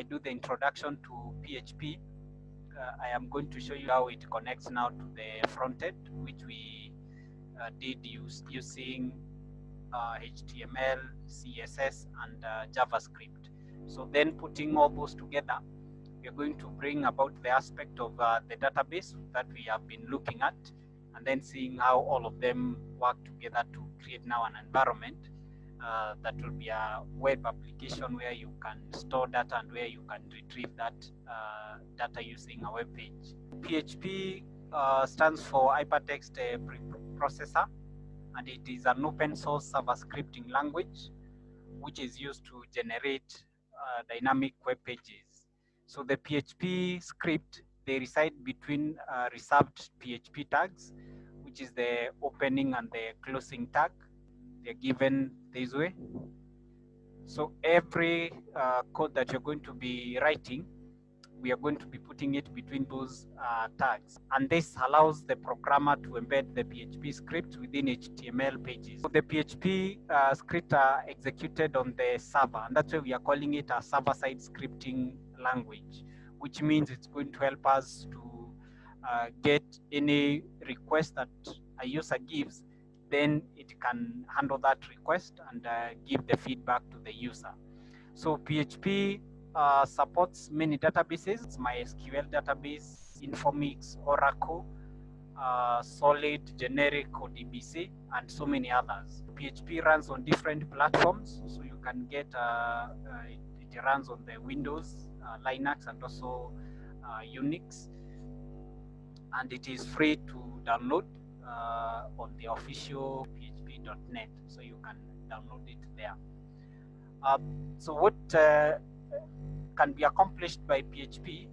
do the introduction to PHP, I am going to show you how it connects now to the front end, which we did using HTML, CSS, and JavaScript. So then putting all those together, we are going to bring about the aspect of the database that we have been looking at, and then seeing how all of them work together to create now an environment that will be a web application where you can store data and where you can retrieve that data using a web page. PHP stands for Hypertext Preprocessor, and it is an open source server scripting language which is used to generate dynamic web pages. So the PHP script, they reside between reserved PHP tags, which is the opening and the closing tag. They're given this way. So every code that you're going to be writing, we are going to be putting it between those tags. And this allows the programmer to embed the PHP script within HTML pages. So the PHP script are executed on the server, and that's why we are calling it a server-side scripting language, which means it's going to help us to get any request that a user gives, then it can handle that request and give the feedback to the user. So PHP supports many databases. It's MySQL database, Informix, Oracle, Solid, Generic, or DBC, and so many others. PHP runs on different platforms, so you can get it runs on the Windows, Linux, and also Unix, and it is free to download on the official php.net, so you can download it there. So what can be accomplished by PHP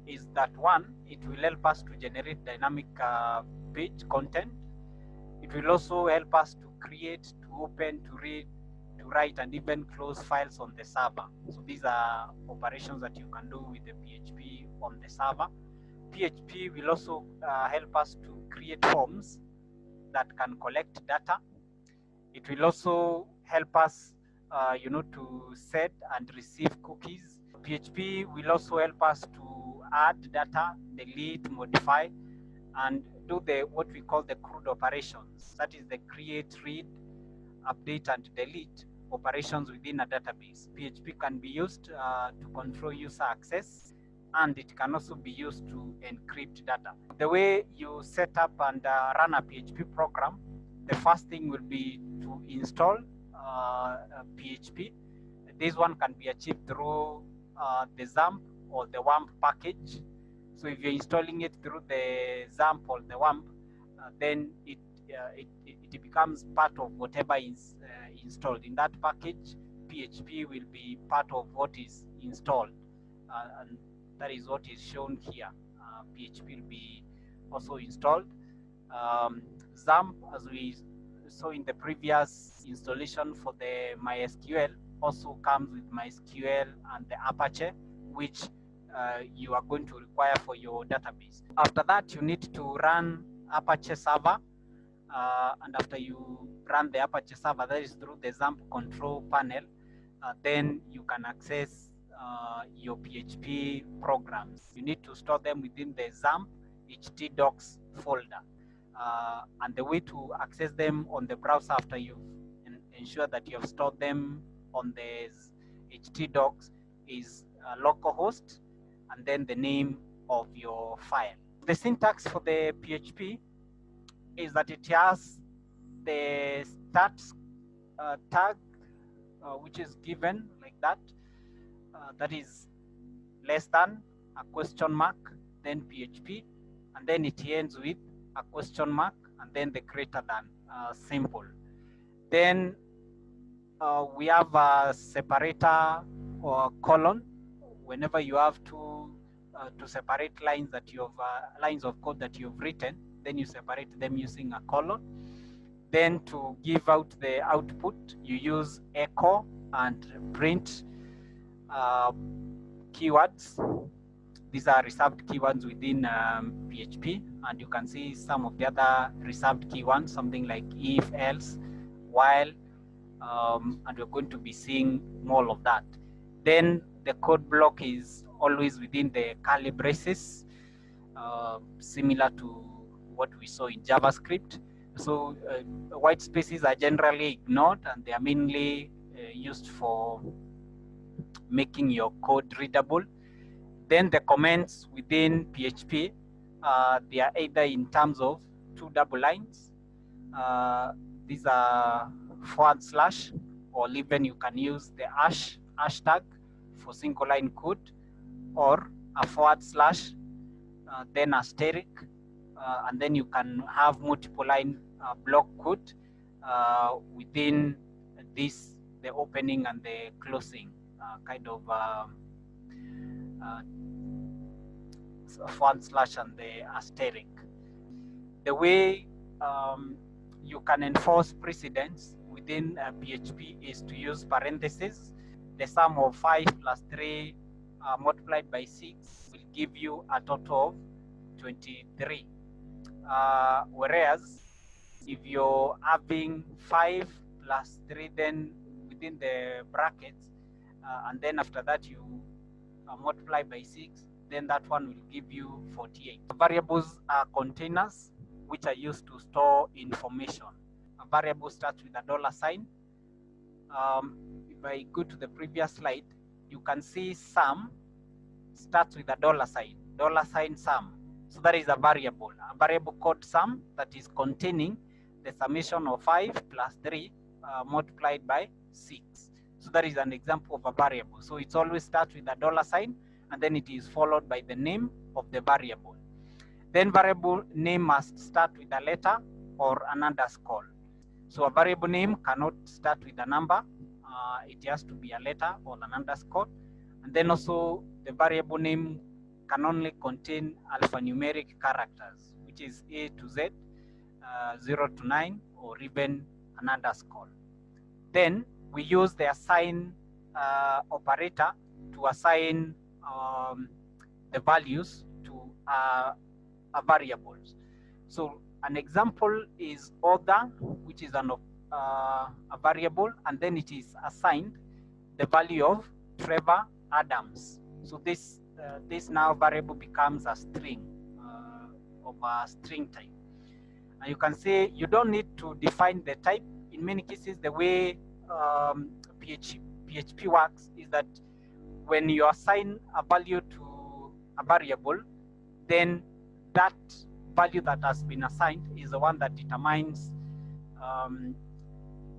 is that, one, it will help us to generate dynamic page content. It will also help us to create, to open, to read, to write, and even close files on the server. So these are operations that you can do with the PHP on the server. PHP will also help us to create forms that can collect data. It will also help us to set and receive cookies. PHP will also help us to add data, delete, modify, and do what we call the CRUD operations. That is the create, read, update, and delete operations within a database. PHP can be used to control user access, and it can also be used to encrypt data. The way you set up and run a PHP program, the first thing will be to install PHP. This one can be achieved through the XAMPP or the WAMP package. So if you're installing it through the XAMPP or the WAMP, then it becomes part of whatever is installed in that package. PHP will be part of what is installed, and that is what is shown here. PHP will be also installed. XAMPP, as we saw in the previous installation for the MySQL, also comes with MySQL and the Apache, which you are going to require for your database. After that, you need to run Apache server, and after you run the Apache server, that is through the XAMPP control panel, then you can access your PHP programs. You need to store them within the XAMPP htdocs folder. And the way to access them on the browser after you've ensure that you have stored them on the htdocs is localhost and then the name of your file. The syntax for the PHP is that it has the start tag, which is given like that. That is less than a question mark, then PHP, and then it ends with a question mark, and then the greater than symbol. Then we have a separator or colon. Whenever you have to separate lines that you have lines of code that you've written, then you separate them using a colon. Then to give out the output, you use echo and print keywords. These are reserved keywords within PHP, and you can see some of the other reserved keywords, something like if, else, while, and we're going to be seeing more of that. Then the code block is always within the curly braces, similar to what we saw in JavaScript. So white spaces are generally ignored, and they are mainly used for making your code readable. Then the comments within PHP, they are either in terms of 2 double lines. These are /, or even you can use the hashtag for single line code, or a /, then asterisk, and then you can have multiple line block code within this, the opening and the closing kind of / and the asterisk. The way you can enforce precedence within PHP is to use parentheses. The sum of 5 plus 3 multiplied by 6 will give you a total of 23. Whereas if you're having 5 plus 3, then within the brackets, and then after that you multiply by 6, then that one will give you 48. Variables are containers which are used to store information. A variable starts with a $sign. If I go to the previous slide, you can see sum starts with a $sign sum. So that is a variable called sum that is containing the summation of 5 plus 3 multiplied by 6. So that is an example of a variable. So it always starts with a $sign, and then it is followed by the name of the variable. Then variable name must start with a letter or an underscore. So a variable name cannot start with a number. It has to be a letter or an underscore. And then also the variable name can only contain alphanumeric characters, which is A to Z, 0 to 9, or even an underscore. Then we use the assign operator to assign the values to a variables. So an example is order, which is a variable, and then it is assigned the value of Trevor Adams. So this now variable becomes a string of a string type. And you can say you don't need to define the type. In many cases, the way PHP works is that when you assign a value to a variable, then that value that has been assigned is the one that determines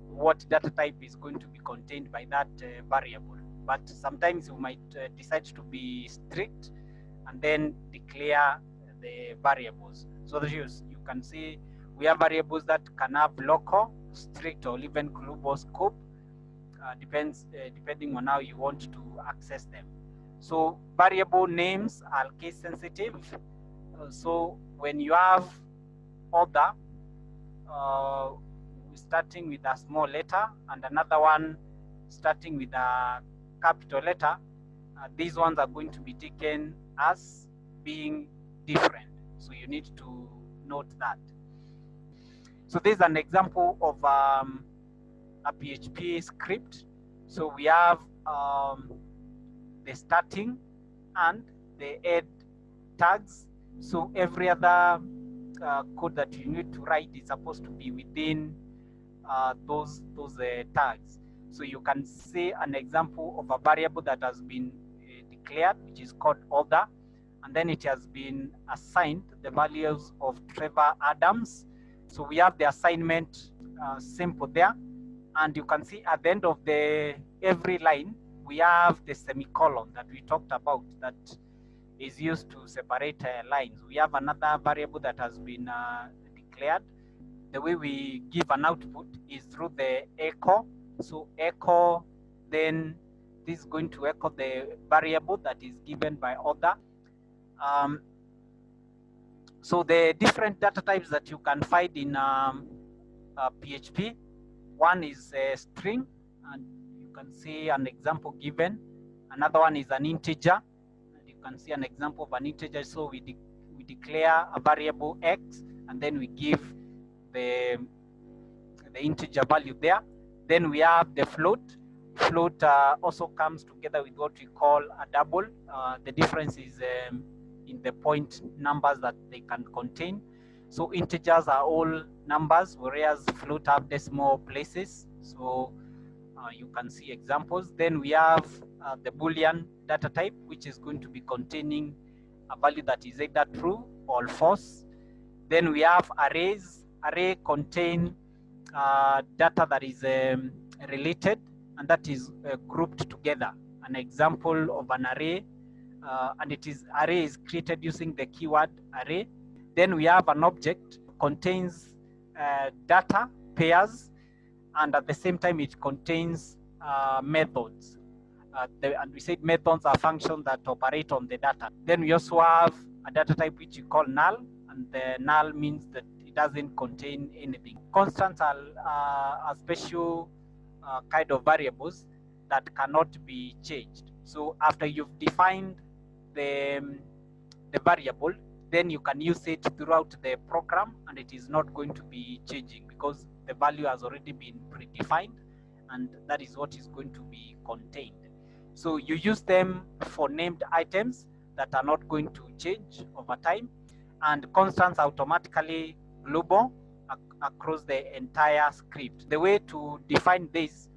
what data type is going to be contained by that variable. But sometimes you might decide to be strict and then declare the variables. So that you can see we have variables that can have local, strict, or even global scope. Depending on how you want to access them. So variable names are case sensitive. So when you have order starting with a small letter and another one starting with a capital letter, these ones are going to be taken as being different. So you need to note that. So this is an example of a PHP script. So we have the starting and the end tags. So every other code that you need to write is supposed to be within those tags. So you can see an example of a variable that has been declared, which is called order, and then it has been assigned the values of Trevor Adams. So we have the assignment simple there, and you can see at the end of every line we have the semicolon that we talked about that is used to separate lines. We have another variable that has been declared. The way we give an output is through the echo. So echo, then this is going to echo the variable that is given by order. So the different data types that you can find in PHP, one is a string, and you can see an example given. Another one is an integer, and you can see an example of an integer. So we declare a variable x, and then we give the integer value there. Then we have the float. float also comes together with what we call a double. The difference is in the point numbers that they can contain. So integers are all numbers, whereas float have decimal places. So you can see examples. Then we have the Boolean data type, which is going to be containing a value that is either true or false. Then we have arrays. Array contain data that is related and that is grouped together. An example of an array, and array is created using the keyword array. Then we have an object contains data pairs, and at the same time it contains methods. And we said methods are functions that operate on the data. Then we also have a data type which we call null, and the null means that it doesn't contain anything. Constants are a special kind of variables that cannot be changed. So after you've defined the variable, then you can use it throughout the program and it is not going to be changing because the value has already been predefined and that is what is going to be contained. So you use them for named items that are not going to change over time, and constants automatically global across the entire script. The way to define this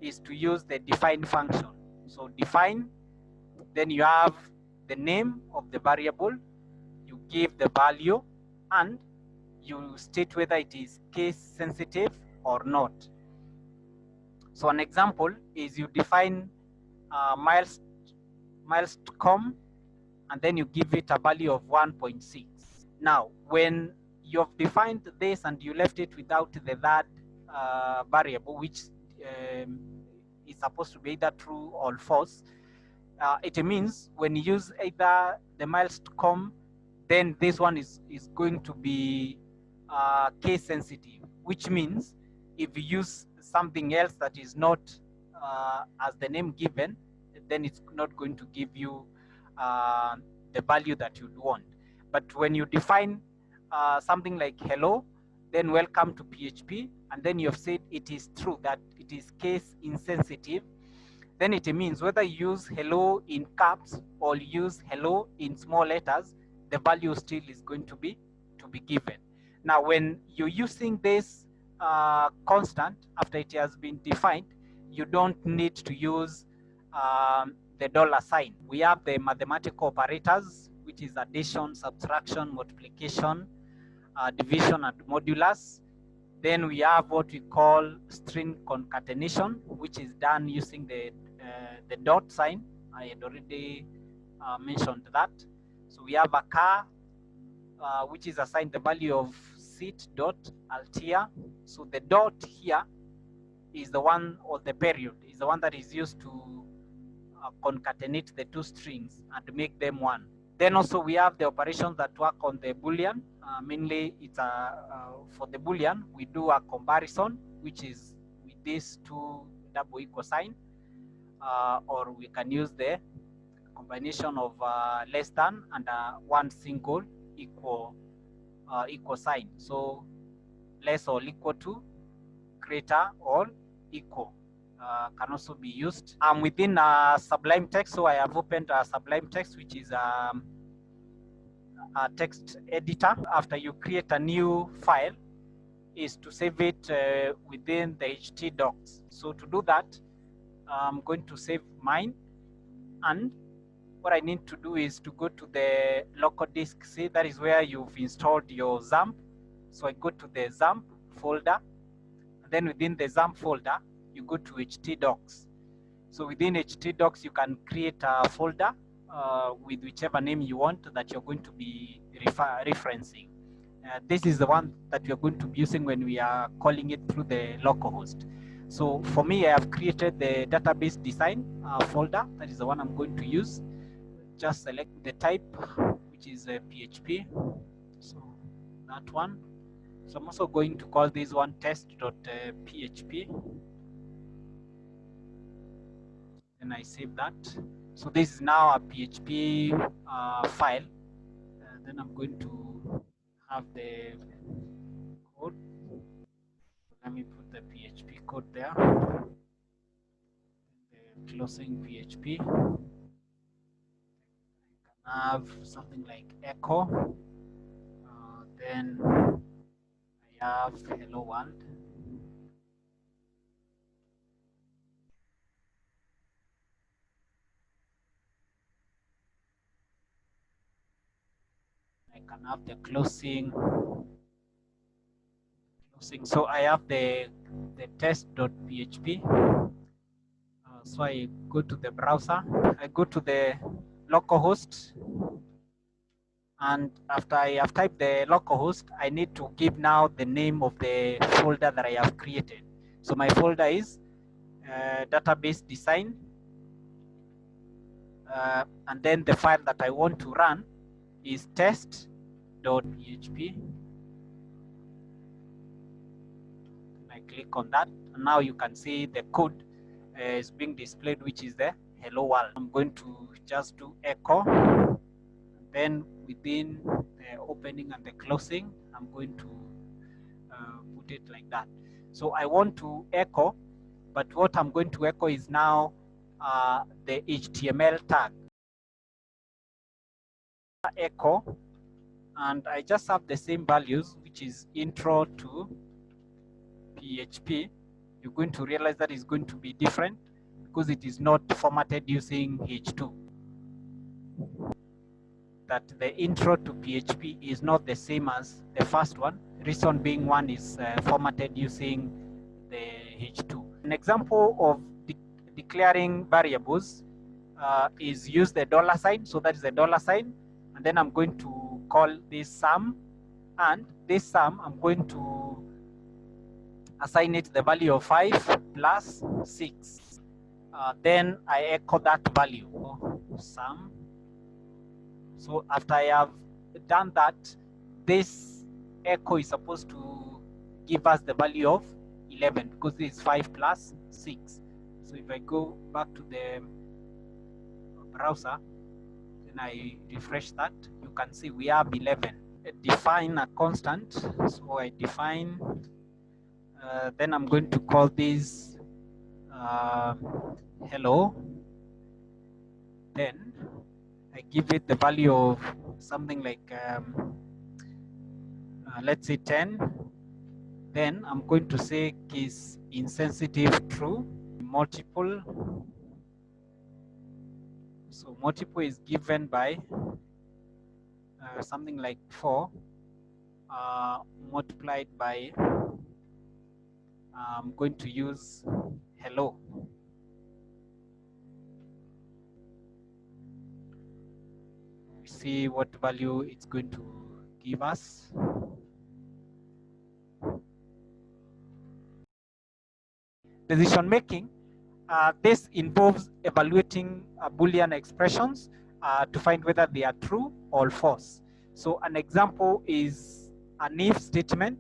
is to use the define function. So define, then you have the name of the variable, you give the value, and you state whether it is case sensitive or not. So an example is you define miles.com and then you give it a value of 1.6. Now, when you've defined this and you left it without the third variable, which is supposed to be either true or false, it means when you use either the miles.com, then this one is going to be case sensitive, which means if you use something else that is not as the name given, then it's not going to give you the value that you'd want. But when you define something like hello, then welcome to PHP, and then you've said it is true that it is case insensitive, then it means whether you use hello in caps or use hello in small letters, the value still is going to be given. Now, when you're using this constant after it has been defined, you don't need to use the $sign. We have the mathematical operators, which is addition, subtraction, multiplication, division, and modulus. Then we have what we call string concatenation, which is done using the $sign. I had already mentioned that. So we have a car, which is assigned the value of seat.altia. So the dot here is the one, or the period is the one that is used to concatenate the two strings and make them one. Then also we have the operations that work on the Boolean. Mainly it's for the Boolean, we do a comparison, which is with these two double equal sign, or we can use the combination of less than and one single equal sign. So less or equal to, greater or equal can also be used. Within Sublime Text, so I have opened Sublime Text, which is a text editor. After you create a new file, is to save it within the htdocs. So to do that, I'm going to save mine, and what I need to do is to go to the local disk C. That is where you've installed your XAMPP. So I go to the XAMPP folder, and then within the XAMPP folder, you go to htdocs. So within htdocs, you can create a folder with whichever name you want that you're going to be referencing. This is the one that we are going to be using when we are calling it through the localhost. So for me, I have created the database design folder. That is the one I'm going to use. Just select the type, which is PHP. So that one. So I'm also going to call this one test.php. And I save that. So this is now a PHP file. Then I'm going to have the code. Let me put the PHP code there. closing PHP. I can have something like echo. Then I have hello world. I can have the closing. So I have the test.php. So I go to the browser. I go to the localhost, and after I have typed the localhost, I need to give now the name of the folder that I have created. So my folder is database design, and then the file that I want to run is test.php. I click on that, and now you can see the code is being displayed, which is the hello world. I'm going to just do echo, and then within the opening and the closing, I'm going to put it like that. So I want to echo, but what I'm going to echo is now the HTML tag. Echo, and I just have the same values, which is intro to PHP. You're going to realize that it's going to be different because it is not formatted using H2. That the intro to PHP is not the same as the first one. Reason being, one is formatted using the H2. An example of declaring variables is use the $sign. So that is the $sign, and then I'm going to call this sum, and this sum I'm going to assign it the value of 5 plus 6. Then I echo that value, sum. So after I have done that, this echo is supposed to give us the value of 11 because this is 5 plus 6. So if I go back to the browser, then I refresh that, you can see we have 11. Define a constant. So I define, then I'm going to call this hello. Then I give it the value of something like let's say 10. Then I'm going to say is insensitive true. Multiple. So multiple is given by something like 4 multiplied by I'm going to use hello. See what value it's going to give us. Decision making. This involves evaluating Boolean expressions to find whether they are true or false. So an example is an if statement.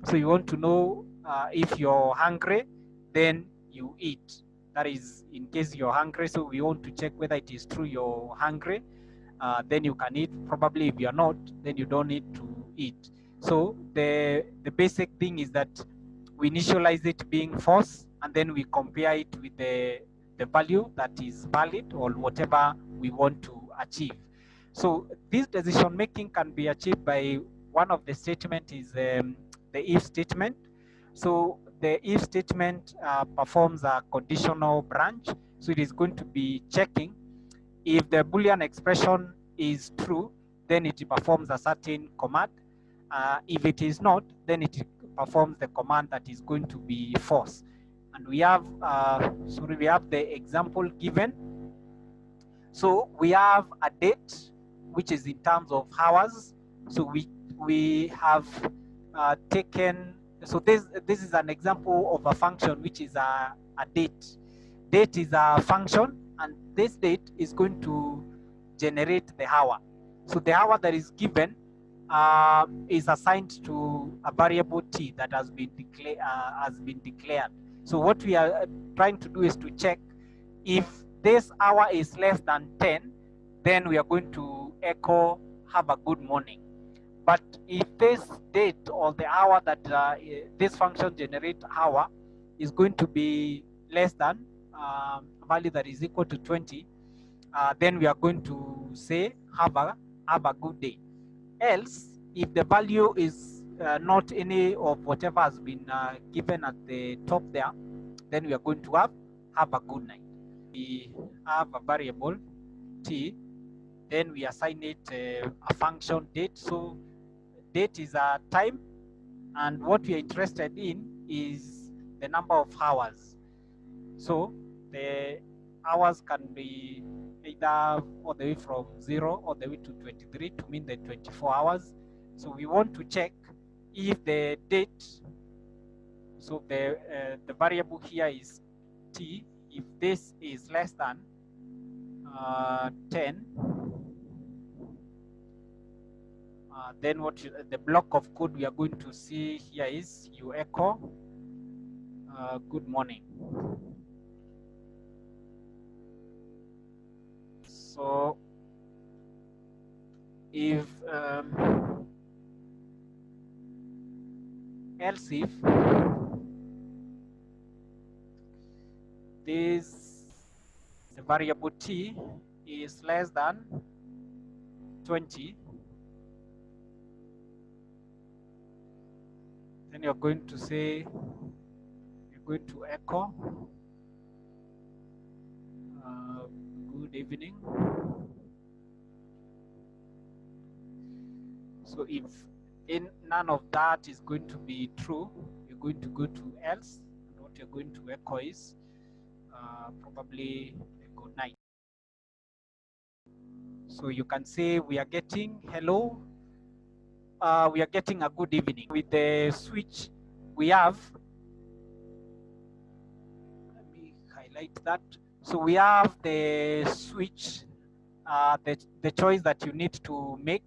So you want to know if you're hungry, then you eat. That is in case you're hungry. So we want to check whether it is true you're hungry. Then you can eat. Probably if you're not, then you don't need to eat. So the basic thing is that we initialize it being false, and then we compare it with the value that is valid or whatever we want to achieve. So this decision making can be achieved by one of the statement is the if statement. So the if statement performs a conditional branch. So it is going to be checking if the Boolean expression is true, then it performs a certain command. If it is not, then it performs the command that is going to be false. And we have, we have the example given. So we have a date, which is in terms of hours. So we have taken, so this is an example of a function which is a date. Date is a function, and this date is going to generate the hour. So the hour that is given is assigned to a variable t that has been declared. So what we are trying to do is to check if this hour is less than 10, then we are going to echo have a good morning. But if this date or the hour that this function generate hour is going to be less than value that is equal to 20, then we are going to say have a good day. Else, if the value is not any of whatever has been given at the top there, then we are going to have a good night. We have a variable t, then we assign it a function date. So date is a time, and what we are interested in is the number of hours. So the hours can be either all the way from 0 all the way to 23 to mean the 24 hours. So we want to check if the date, so the variable here is t, if this is less than 10, then the block of code we are going to see here is you echo good morning. So if else if the variable t is less than 20, then you're going to say, you're going to echo good evening. So if none of that is going to be true, you're going to go to else, and what you're going to echo is probably a good night. So you can say we are getting hello, we are getting a good evening. With the switch we have, let me highlight that. So we have the switch, the choice that you need to make,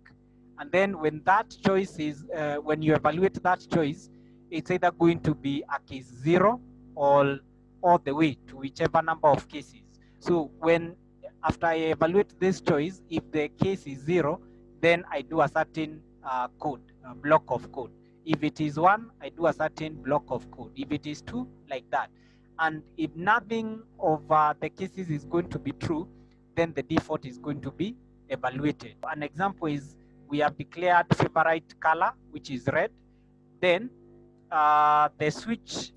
and then when that choice is, when you evaluate that choice, it's either going to be a case 0 or all the way to whichever number of cases. So when after I evaluate this choice, if the case is 0, then I do a certain code, a block of code. If it is 1, I do a certain block of code. If it is 2, like that. And if nothing of the cases is going to be true, then the default is going to be evaluated. An example is we have declared favorite color, which is red. Then the switch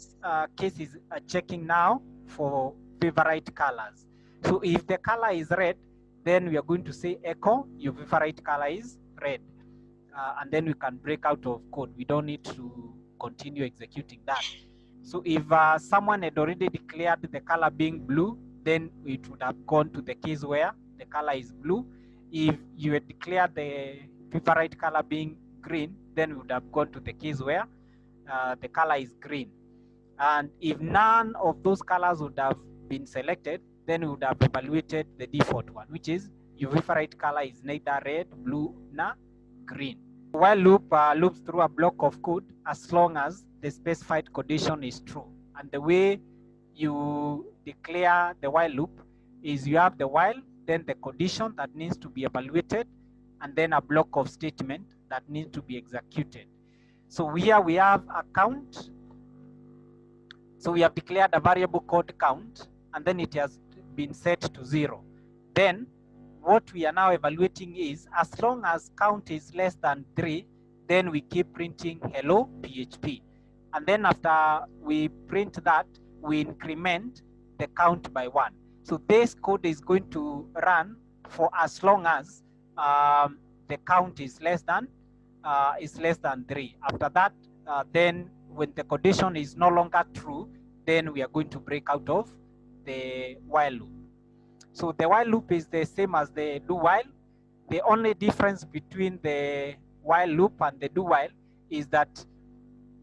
case is checking now for favorite colors. So if the color is red, then we are going to say echo your favorite color is red. And then we can break out of code. We don't need to continue executing that. So if someone had already declared the color being blue, then it would have gone to the case where the color is blue. If you had declared the favorite color being green, then we would have gone to the case where the color is green. And if none of those colors would have been selected, then we would have evaluated the default one, which is your favorite color is neither red, blue, nor green. While loop loops through a block of code as long as the specified condition is true. And the way you declare the while loop is you have the while, then the condition that needs to be evaluated, and then a block of statement that needs to be executed. So here we have a count. So we have declared a variable called count, and then it has been set to 0. Then what we are now evaluating is, as long as count is less than 3, then we keep printing hello PHP. And then after we print that, we increment the count by 1. So this code is going to run for as long as the count is less than 3. After that, then when the condition is no longer true, then we are going to break out of the while loop. So the while loop is the same as the do while. The only difference between the while loop and the do while is that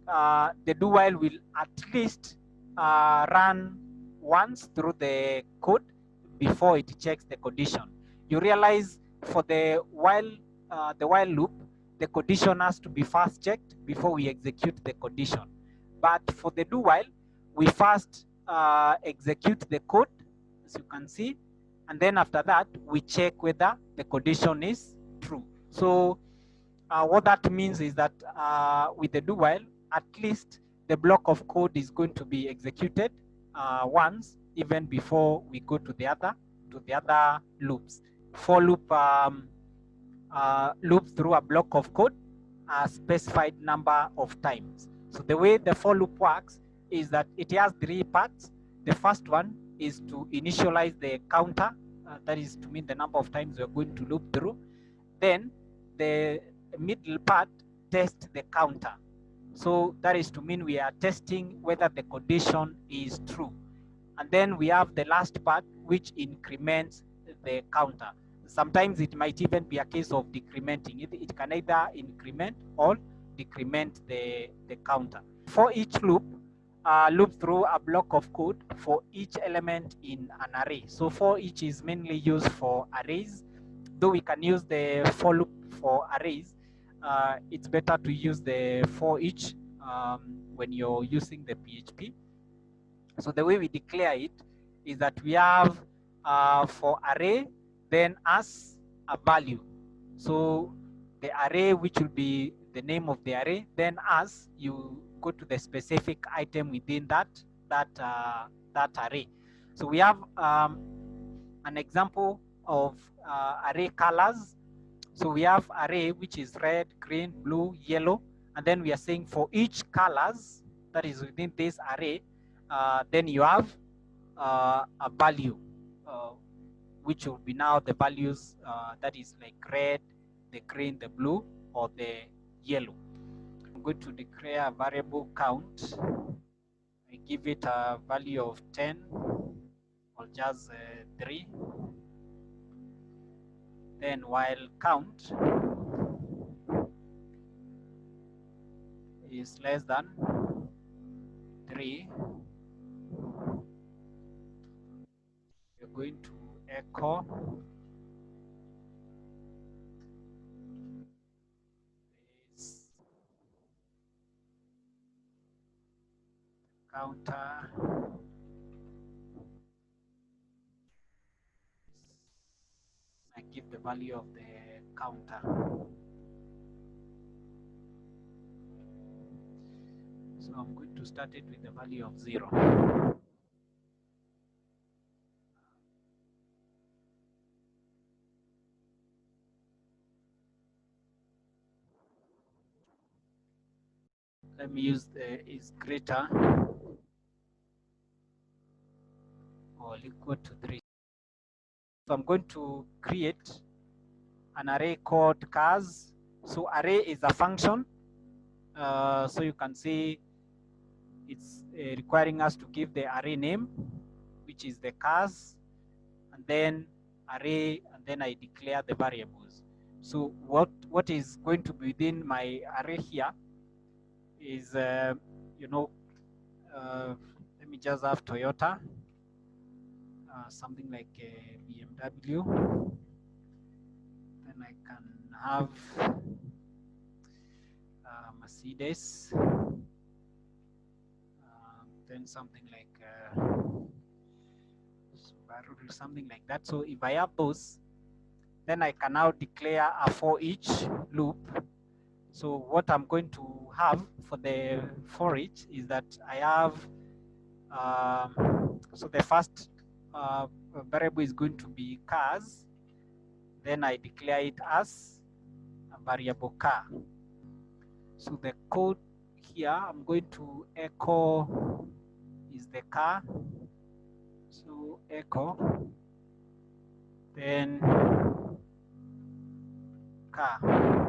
the do while will at least run once through the code before it checks the condition. You realize for the while loop, the condition has to be first checked before we execute the condition. But for the do while, we first execute the code, as you can see, and then after that, we check whether the condition is true. So what that means is that with the do while, at least the block of code is going to be executed once even before we go to the other loops. For loop loop through a block of code a specified number of times. So the way the for loop works is that it has three parts. The first one is to initialize the counter, that is to mean the number of times we're going to loop through. Then the middle part tests the counter. So that is to mean we are testing whether the condition is true. And then we have the last part which increments the counter. Sometimes it might even be a case of decrementing. It can either increment or decrement the counter. For each loop, loop through a block of code for each element in an array. So for each is mainly used for arrays, though we can use the for loop for arrays. It's better to use the for each when you're using the PHP. So the way we declare it is that we have for array, then as a value. So the array, which will be the name of the array, then as you go to the specific item within that array. So we have an example of array colors. So we have array which is red, green, blue, yellow, and then we are saying for each colors that is within this array, then you have a value, which will be now the values that is like red, the green, the blue, or the yellow. I'm going to declare a variable count. I give it a value of 10 or just 3. Then while count is less than 3, we're going to echo this counter I give the value of the counter. So I'm going to start it with the value of 0. Let me use the is greater or equal to 3. So I'm going to create an array called cars. So array is a function. So you can see it's requiring us to give the array name, which is the cars, and then array, and then I declare the variables. So what is going to be within my array here is, you know, let me just have Toyota, something like a BMW. Then I can have Mercedes, then something like Subaru, something like that. So if I have those, then I can now declare a for each loop. So what I'm going to have for the for each is that I have, so the first variable is going to be cars. Then I declare it as a variable car. So the code here, I'm going to echo is the car. So echo, then car.